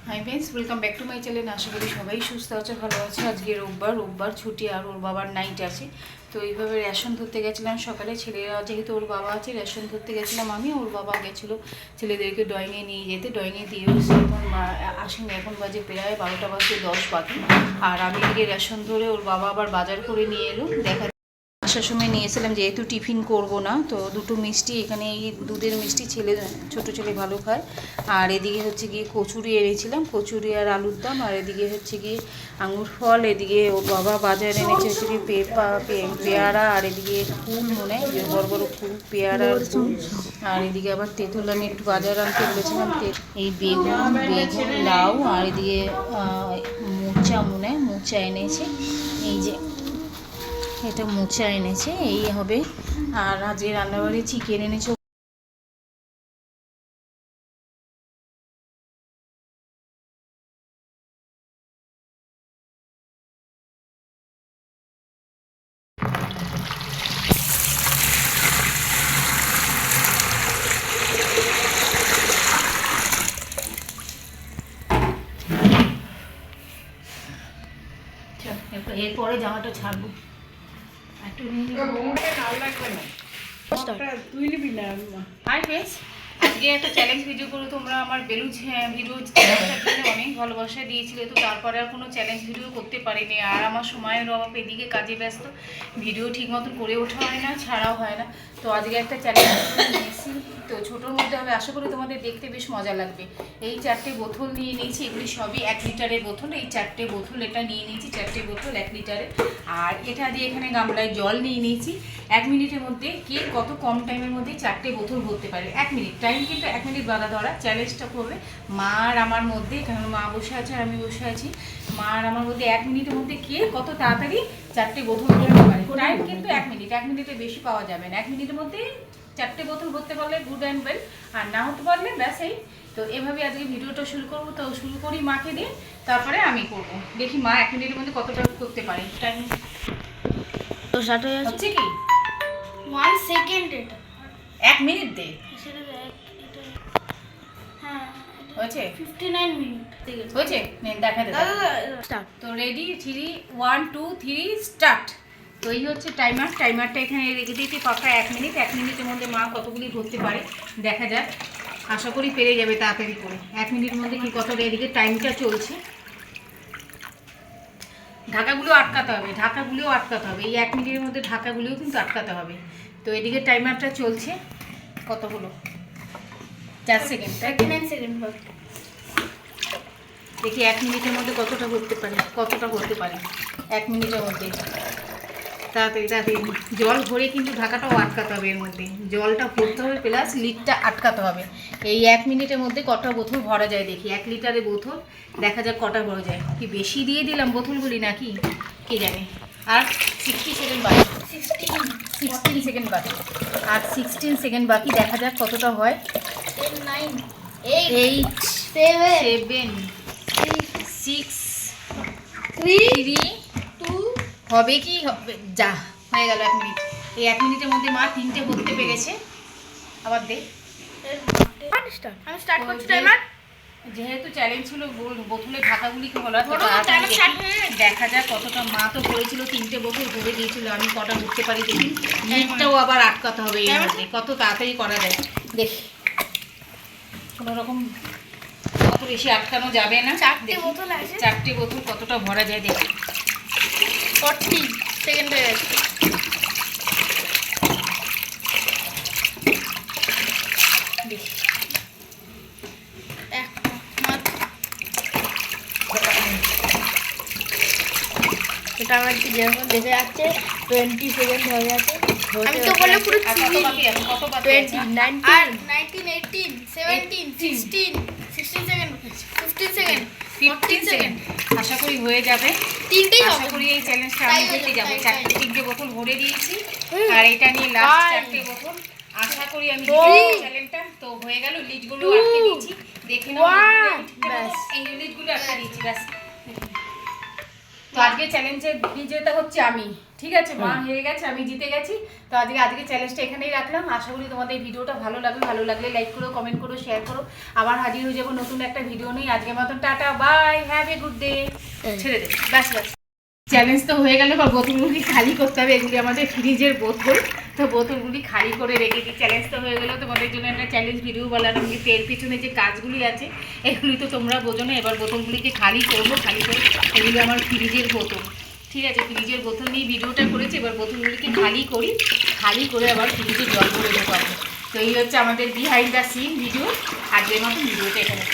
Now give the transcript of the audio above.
High friends, welcome back to my channel. আশা করি সবাই সুস্থ আছে, ভালো আছে। আজকে রোববার ছুটি, আর ওর বাবার নাইট আছে। তো এইভাবে রেশন ধরতে গেছিলাম সকালে। ছেলেরা যেহেতু ওর বাবা আছে, রেশন ধরতে গেছিলাম আমি। ওর বাবা গেছিলো ছেলেদেরকে ড্রয়িংয়ে নিয়ে যেতে। ড্রয়িংয়ে দিয়ে এসে এখন আসেনি, এখন বাজে প্রায় 12টা বাজে 10 বাকি। আর আমি এদিকে রেশন ধরে ওর বাবা আবার বাজার করে নিয়ে এলো। আসার সময় নিয়ে এসেছিলাম, যেহেতু টিফিন করব না, তো দুটো মিষ্টি এখানে, এই দুধের মিষ্টি ছোট ছেলে ভালো খায়। আর এদিকে হচ্ছে গিয়ে কচুরি এনেছিলাম, কচুরি আর আলুর দম। আর এদিকে হচ্ছে গিয়ে আঙুর ফল। এদিকে ওর বাবা বাজার এনেছে হচ্ছে গিয়ে পেয়ারা, আর এদিকে ফুল, মনে হয় বড় বড় ফুল, পেয়ারা আর ফুল। আর এদিকে আবার তেঁতুল আমি একটু বাজার আনতে বলেছিলাম। এই বেগুন, লাউ, আর এদিকে মোচা, মনে হয় মোচা এনেছে। এই যে এটা মোচা এনেছে, এই হবে। আর আজকে রান্নাবাড়ি চিকেন এনেছে। এরপরে জামাটা ছাড়বো একটু। হাই ফ্রেন্ডস, আজকে একটা চ্যালেঞ্জ ভিডিও করে তোমরা আমার বেলুজ ভিডিও অনেক ভালোবাসা দিয়েছিলে। তো তারপরে আর কোনো চ্যালেঞ্জ ভিডিও করতে পারিনি। আর আমার সময়ের অভাব, এদিকে কাজে ব্যস্ত, ভিডিও ঠিক মতন করে ওঠা হয় না, ছাড়াও হয় না। তো আজকে একটা চ্যালেঞ্জ নিয়েছি, তো ছোটোর মধ্যে হবে। আশা করি তোমাদের দেখতে বেশ মজা লাগবে। এই 4টে বোতল নিয়ে নিয়েছি, এগুলি সবই 1 লিটারের বোতল। এই 4টে বোতল এটা নিয়ে নিয়েছি, 4টে বোতল 1 লিটারের। আর এটা দিয়ে এখানে গামলায় জল নিয়ে নিয়েছি। 1 মিনিটের মধ্যে কে কত কম টাইমের মধ্যে 4টে বোতল ভরতে পারে। 1 মিনিট টাইম, কিন্তু 1 মিনিট বাধা ধরা। চ্যালেঞ্জটা করবে মা আর আমার মধ্যে, কারণ মা বসে আছে আর আমি বসে আছি। মা আর আমার মধ্যে 1 মিনিটের মধ্যে কে কত তাড়াতাড়ি 4টে বোতল ভরতে পারে। টাইম কিন্তু 1 মিনিট, 1 মিনিটে বেশি পাওয়া যাবে না। 1 মিনিটের মধ্যে 4টে বোতল ভরতে পারলে গুড অ্যান্ড ওয়েল, আর না হতে পারলে ব্যাস। এই তো এভাবে আজকে ভিডিওটা শুরু করবো। তো শুরু করি মাকে দিয়ে, তারপরে আমি করব। দেখি মা 1 মিনিটের মধ্যে কতটা করতে পারে। টাইম তো স্টার্ট হয়ে হচ্ছে কি 1 সেকেন্ড। এটা 1 মিনিট দে। সেটা হ্যাঁ, হয়েছে 59 মিনিট হয়েছে। দেখা স্টার্ট। তো রেডি, 3 1 2 3 স্টার্ট। তো এই হচ্ছে টাইমারটা এখানে রেখে দিয়েছি পাকা 1 মিনিট। 1 মিনিটের মধ্যে মা কতগুলি ধরতে পারে দেখা যাক। আশা করি পেরে যাবে তাড়াতাড়ি করে। 1 মিনিটের মধ্যে কি কত, এদিকে টাইমটা চলছে। ঢাকাগুলো আটকাতে হবে। এই 1 মিনিটের মধ্যে ঢাকাগুলোও কিন্তু আটকাতে হবে। তো এদিকে টাইমারটা চলছে। কত হলো? 4 সেকেন্ড, 39 সেকেন্ড। দেখি 1 মিনিটের মধ্যে কতটা করতে পারে 1 মিনিটের মধ্যে। তাড়াতাড়ি জল ভরে কিন্তু ঢাকাটাও আটকাতে হবে। এর মধ্যে জলটা ভরতে হবে, প্লাস লিকটা আটকাতে হবে। এই 1 মিনিটের মধ্যে কটা বোতল ভরা যায় দেখি। 1 লিটারের বোতল, দেখা যাক কটা ভরা যায়। কি বেশি দিয়ে দিলাম বোতলগুলি নাকি কে জানে। আর 16 সেকেন্ড বাকি, 16 সেকেন্ড বাকি, আর 16 সেকেন্ড বাকি। দেখা যাক কতটা হয়। 10 9 8 7 6 3 2 হবে কি হবে? যা হয়ে গেল 1 মিনিট। এই 1 মিনিটের মধ্যে মা 3টে ভরতে পেরেছে। আবার দে। আমি স্টার্ট করছি টাইমার। যেহেতু চ্যালেঞ্জ ছিল বোতলে ঢাকাগুলিকে বলা, তো দেখা যাক কতটা। মা তো ভরেছিল 3টে বোতল ভরে দিয়েছিল, আমি কটা উঠতে পারি দেখি। লিকটাও আবার আটকাতে হবে এর মধ্যে, কত তাড়াতাড়ি করা যায় দেখি। কোনো রকম অত বেশি আটকানো যাবে না। 4টে বোতল আছে, 4টে বোতল কতটা ভরা যায় দেখি। 40 সেকেন্ড হয়ে গেছে। এটা আমার যেমন দেখে যাচ্ছে 20 সেকেন্ড হয়ে যাচ্ছে। আমি তো বলে পুরো কত বাকি আছে? 20 19 18 17 16 সেকেন্ড 15 সেকেন্ড 15 সেকেন্ড। আশা করি হয়ে যাবে। তিনটেই আশা হবে। করি এই চ্যালেঞ্জটা আমি জিতে যাবো। তাই। 3টে বোতল ভরে দিয়েছি, আর এটা নিয়ে লাস্ট 4টে বোতল। আশা করি আমি চ্যালেঞ্জটা তো হয়ে গেল। লিডগুলো আটকে দিয়েছি, দেখে নাও। ব্যাস। এই লিডগুলো আটকে দিয়েছি, ব্যাস। তো আজকে চ্যালেঞ্জের বিজেতা হচ্ছে আমি, ঠিক আছে, মা হেরে গেছে, আমি জিতে গেছি। তো আজকে চ্যালেঞ্জটা এখানেই রাখলাম। আশা করি তোমাদের ভিডিওটা ভালো লাগলে লাইক করো, কমেন্ট করো, শেয়ার করো। আবার হাজির হয়ে যাবো নতুন একটা ভিডিও নিয়ে। আজকের মতন tata, bye, have a good day. ছেড়ে দে, ব্যাস। চ্যালেঞ্জ তো হয়ে গেল, বা বোতলগুলি খালি করতে হবে। এগুলি আমাদের ফ্রিজের বোতল, তো বোতলগুলি খালি করে রেখেছি। চ্যালেঞ্জ তো হয়ে গেল, তোমাদের জন্য একটা চ্যালেঞ্জ ভিডিও বানালাম। এর পিছনে যে কাজগুলি আছে এগুলি তো তোমরা বোঝো না। এবার বোতলগুলিকে খালি করবো, খালি করে এগুলি আমার ফ্রিজের বোতল, ঠিক আছে, ফ্রিজের বোতল নিয়ে ভিডিওটা করেছি। এবার বোতলগুলিকে খালি করি, খালি করে আবার ফ্রিজে জল ভরে দেবো। তো এই হচ্ছে আমাদের বিহাইন্ড দ্য সিন ভিডিও। আজকের মতো ভিডিওটা এখানে।